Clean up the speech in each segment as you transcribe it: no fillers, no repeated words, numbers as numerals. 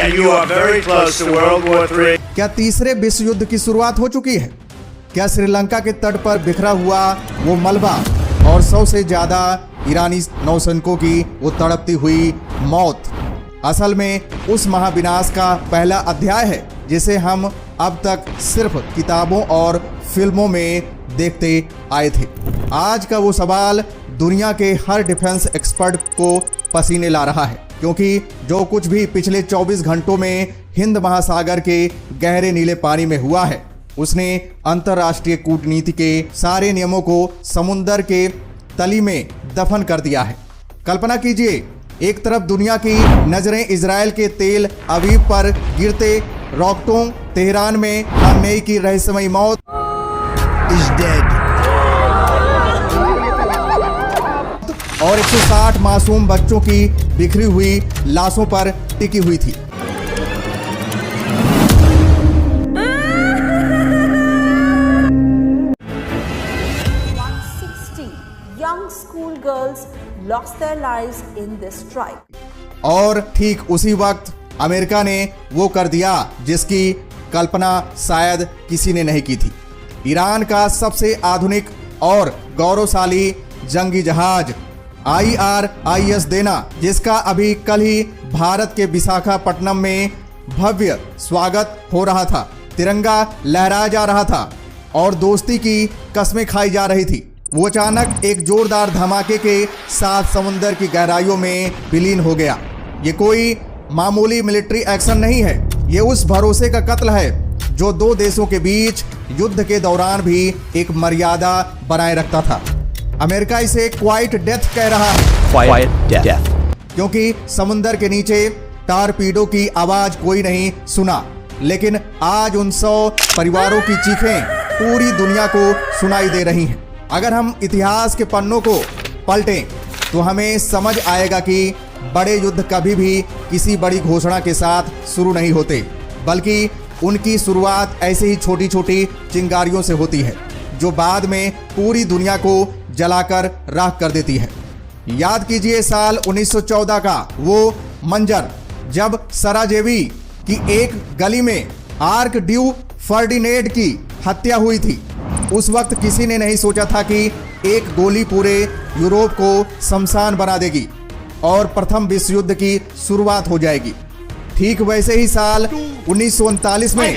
and you are very close to World War III. क्या तीसरे विश्व युद्ध की शुरुआत हो चुकी है? क्या श्रीलंका के तट पर बिखरा हुआ वो मलबा और 100 से ज्यादा ईरानी नौसैनिकों की वो तड़पती हुई मौत असल में उस महाविनाश का पहला अध्याय है जिसे हम अब तक सिर्फ किताबों और फिल्मों में देखते आए थे? आज का वो सवाल दुनिया के हर डिफेंस एक्सपर्ट को पसीने ला रहा है, क्योंकि जो कुछ भी पिछले 24 घंटों में हिंद महासागर के गहरे नीले पानी में हुआ है उसने अंतर्राष्ट्रीय कूटनीति के सारे नियमों को समुद्र के तली में दफन कर दिया है। कल्पना कीजिए, एक तरफ दुनिया की नजरें इजराइल के तेल अवीव पर गिरते रॉकेटों, तेहरान में खामेनेई की रहस्यमयी मौत इज डेड और 160 मासूम बच्चों की बिखरी हुई लाशों पर टिकी हुई थी। Young school girls lost their lives in this strike. और ठीक उसी वक्त अमेरिका ने वो कर दिया जिसकी कल्पना शायद किसी ने नहीं की थी। ईरान का सबसे आधुनिक और गौरवशाली जंगी जहाज IRIS देना, जिसका अभी कल ही भारत के विशाखापट्टनम में भव्य स्वागत हो रहा था, तिरंगा लहराया जा रहा था और दोस्ती की कस्में खाई जा रही थी, वो अचानक एक जोरदार धमाके के साथ समुद्र की गहराइयों में विलीन हो गया। ये कोई मामूली मिलिट्री एक्शन नहीं है, ये उस भरोसे का कत्ल है जो दो देशों के बीच युद्ध के दौरान भी एक मर्यादा बनाए रखता था। अमेरिका इसे क्वाइट डेथ कह रहा है, क्वाइट डेथ, क्योंकि समुद्र के नीचे टारपीडो की आवाज कोई नहीं सुना, लेकिन आज उन 100 परिवारों की चीखें पूरी दुनिया को सुनाई दे रही हैं। अगर हम इतिहास के पन्नों को पलटें तो हमें समझ आएगा कि बड़े युद्ध कभी भी किसी बड़ी घोषणा के साथ शुरू नहीं होते, बल्कि उनकी शुरुआत ऐसे ही छोटी छोटी चिंगारियों से होती है जो बाद में पूरी दुनिया को जलाकर राख कर देती है। याद कीजिए साल 1914 का वो मंजर जब सराजेवी की एक गली में आर्क ड्यू फर्डिनेंड की हत्या हुई थी। उस वक्त किसी ने नहीं सोचा था कि एक गोली पूरे यूरोप को शमशान बना देगी और प्रथम विश्व युद्ध की शुरुआत हो जाएगी। ठीक वैसे ही साल 1939 में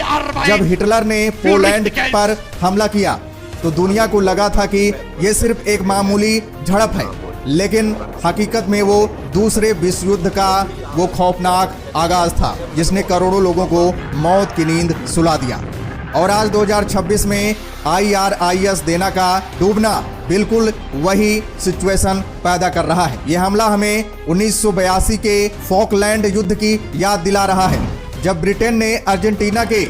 जब हिटलर ने पोलैंड पर हमला किया तो दुनिया को लगा था कि यह सिर्फ एक मामूली झड़प है, लेकिन हकीकत में वो दूसरे विश्व युद्ध का वो खौफनाक आगाज था जिसने करोड़ों लोगों को मौत की नींद सुला दिया। और आज 2026 में IRIS देना का डूबना बिल्कुल वही सिचुएशन पैदा कर रहा है। यह हमला हमें 1982 के फॉकलैंड युद्ध की याद दिला रहा है, जब ब्रिटेन ने अर्जेंटीना के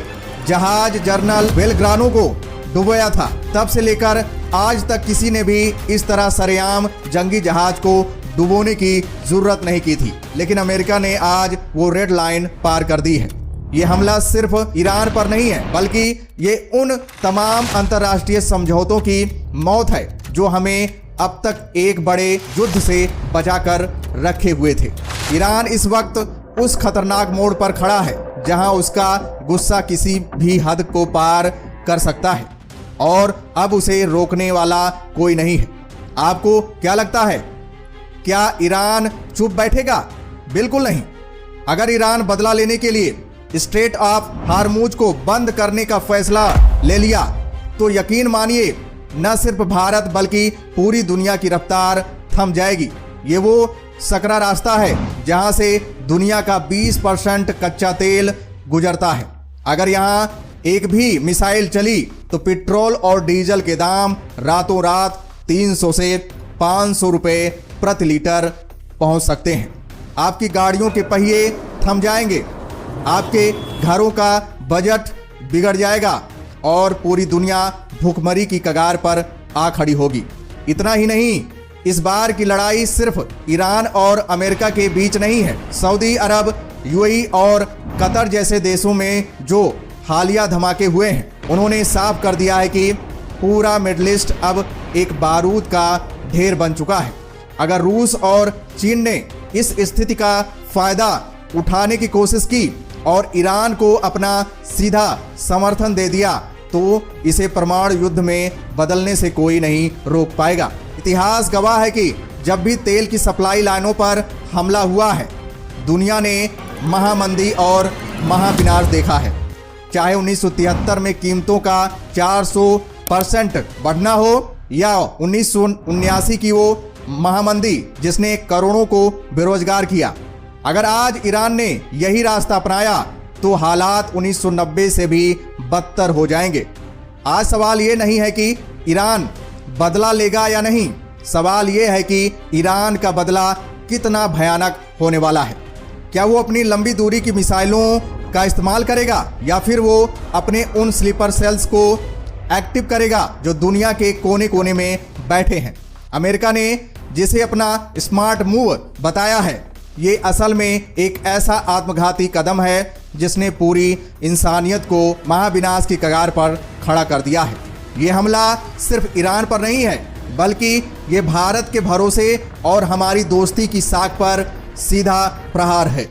जहाज जनरल बेलग्रानो को डुबोया था। तब से लेकर आज तक किसी ने भी इस तरह सरेआम जंगी जहाज को डुबोने की जरूरत नहीं की थी, लेकिन अमेरिका ने आज वो रेड लाइन पार कर दी है। ये हमला सिर्फ ईरान पर नहीं है, बल्कि ये उन तमाम अंतर्राष्ट्रीय समझौतों की मौत है जो हमें अब तक एक बड़े युद्ध से बचाकर रखे हुए थे। ईरान इस वक्त उस खतरनाक मोड़ पर खड़ा है जहां उसका गुस्सा किसी भी हद को पार कर सकता है और अब उसे रोकने वाला कोई नहीं है। आपको क्या लगता है, क्या ईरान चुप बैठेगा? बिल्कुल नहीं। अगर ईरान बदला लेने के लिए स्ट्रेट ऑफ हार्मुज को बंद करने का फैसला ले लिया तो यकीन मानिए न सिर्फ भारत बल्कि पूरी दुनिया की रफ्तार थम जाएगी। ये वो सकरा रास्ता है जहां से दुनिया का 20% कच्चा तेल गुजरता है। अगर यहां एक भी मिसाइल चली तो पेट्रोल और डीजल के दाम रातों रात 300 से 500 रुपए प्रति लीटर पहुंच सकते हैं। आपकी गाड़ियों के पहिए थम जाएंगे, आपके घरों का बजट बिगड़ जाएगा और पूरी दुनिया भूखमरी की कगार पर आ खड़ी होगी। इतना ही नहीं, इस बार की लड़ाई सिर्फ ईरान और अमेरिका के बीच नहीं है। सऊदी अरब, UAE और कतर जैसे देशों में जो हालिया धमाके हुए हैं, उन्होंने साफ कर दिया है कि पूरा मिडिल ईस्ट अब एक बारूद का ढेर बन चुका है। अगर रूस और चीन ने इस स्थिति का फायदा उठाने की कोशिश की और ईरान को अपना सीधा समर्थन दे दिया तो इसे परमाणु युद्ध में बदलने से कोई नहीं रोक पाएगा। इतिहास गवाह है कि जब भी तेल की सप्लाई लाइनों पर हमला हुआ है, दुनिया ने महामंदी और महाविनाश देखा है। चाहे 1973 में कीमतों का 400% बढ़ना हो या 1979 की वो महामंदी जिसने करोड़ों को बेरोजगार किया। अगर आज ईरान ने यही रास्ता अपनाया तो हालात 1990 से भी बदतर हो जाएंगे। आज सवाल ये नहीं है कि ईरान बदला लेगा या नहीं, सवाल ये है कि ईरान का बदला कितना भयानक होने वाला है। क्या वो अपनी लंबी दूरी की मिसाइलों का इस्तेमाल करेगा या फिर वो अपने उन स्लीपर सेल्स को एक्टिव करेगा जो दुनिया के कोने कोने में बैठे हैं। अमेरिका ने जिसे अपना स्मार्ट मूव बताया है, ये असल में एक ऐसा आत्मघाती कदम है जिसने पूरी इंसानियत को महाविनाश की कगार पर खड़ा कर दिया है। ये हमला सिर्फ ईरान पर नहीं है, बल्कि ये भारत के भरोसे और हमारी दोस्ती की साख पर सीधा प्रहार है।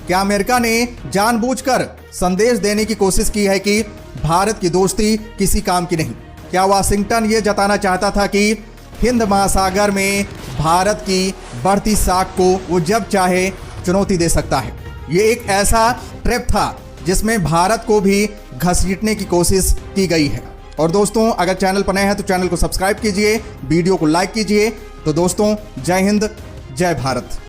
क्या अमेरिका ने जानबूझकर संदेश देने की कोशिश की है कि भारत की दोस्ती किसी काम की नहीं? क्या वाशिंगटन ये जताना चाहता था कि हिंद महासागर में भारत की बढ़ती साख को वो जब चाहे चुनौती दे सकता है? ये एक ऐसा ट्रैप था जिसमें भारत को भी घसीटने की कोशिश की गई है। और दोस्तों, अगर चैनल पर नए हैं तो चैनल को सब्सक्राइब कीजिए, वीडियो को लाइक कीजिए। तो दोस्तों, जय हिंद, जय भारत।